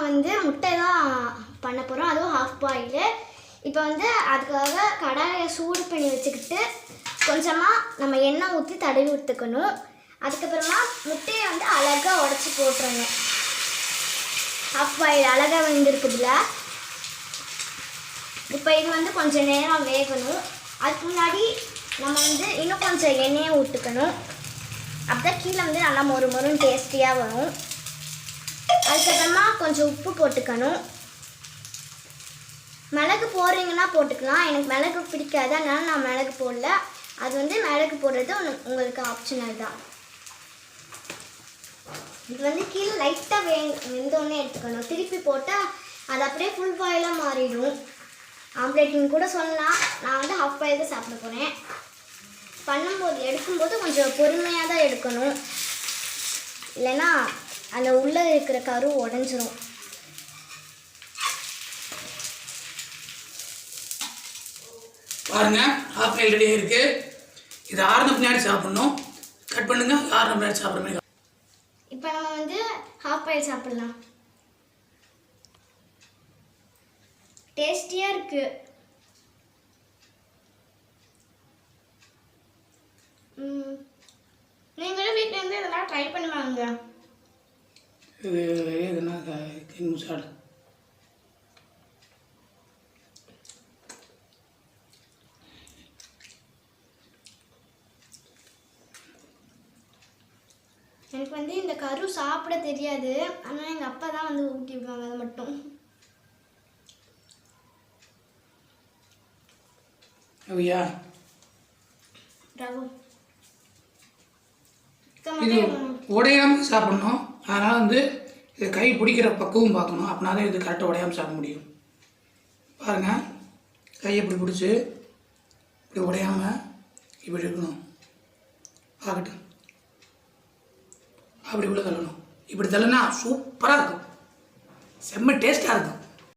நான் வந்து முட்டை தான் பண்ண போகிறோம், அதுவும் ஹாஃப் பாயிலு. இப்போ வந்து அதுக்காக கடாயை சூடு பண்ணி வச்சுக்கிட்டு கொஞ்சமாக நம்ம எண்ணெய் ஊற்றி தடவி விட்டுக்கணும். அதுக்கப்புறமா முட்டையை வந்து அழகாக உடச்சி போட்டுறணும். ஹாஃப் பாயில் அழகாக வெந்திருக்குதுல. இப்போ இது வந்து கொஞ்சம் நேரம் வேகணும். அதுக்கு முன்னாடி நம்ம வந்து இன்னும் கொஞ்சம் எண்ணெயை ஊற்றுக்கணும். அப்போதான் கீழே வந்து நல்லா மொறுன்னு டேஸ்டியாக வரும். அதுக்கப்புறமா கொஞ்சம் உப்பு போட்டுக்கணும். மிளகு போடுறீங்கன்னா போட்டுக்கலாம். எனக்கு மிளகு பிடிக்காது, அதனால நான் மிளகு போடல. அது வந்து மிளகு போடுறது உங்களுக்கு ஆப்ஷனல் தான். இது வந்து கீழே லைட்டாக வெந்தோடனே எடுத்துக்கணும். திருப்பி போட்டால் அது அப்படியே ஃபுல் பாயிலாக மாறிடும். ஆம்லேட்டின்னு கூட சொல்லலாம். நான் வந்து ஹாஃப் பாயில் தான் சாப்பிட போகிறேன். எடுக்கும்போது கொஞ்சம் பொறுமையாக தான் எடுக்கணும், இல்லைன்னா அந்த உள்ளே இருக்கிற கரு உடஞ்சிரும். பாருங்க, ஹாஃப் பாயில் ரெடியாக இருக்குது. இது ஆறுன பின்னாடி சாப்பிட்ணும். கட் பண்ணுங்க, ஆறுன பின்னாடி சாப்பிட்ற மாதிரி. இப்போ நம்ம வந்து ஹாஃப் பாயில் சாப்பிட்லாம். டேஸ்டியாக இருக்குது. நீங்களும் வீட்டில் இருந்து இதெல்லாம் ட்ரை பண்ணுவாங்க. இது எதுனா கிங் மசாலா. எனக்கு வந்து இந்த கரு சாப்பிட தெரியாது, ஆனால் எங்கள் அப்பா தான் வந்து ஊட்டி விடுவாங்க. அதை மட்டும் ஐயா, இது உடையாமல் சாப்பிட்ணும். அதனால் வந்து இது கை பிடிக்கிற பக்குவம் பார்க்கணும். அப்படின்னா தான் இது கரெக்டாக உடையாமல் சாப்பிட முடியும். பாருங்கள், கையை இப்படி பிடிச்சி இப்படி உடையாமல் இப்படி இருக்கணும். பார்க்கட்டும், அப்படி உள்ள தள்ளணும். இப்படி தள்ளுனா சூப்பராக இருக்கும், செம்ம டேஸ்ட்டாக இருக்கும்.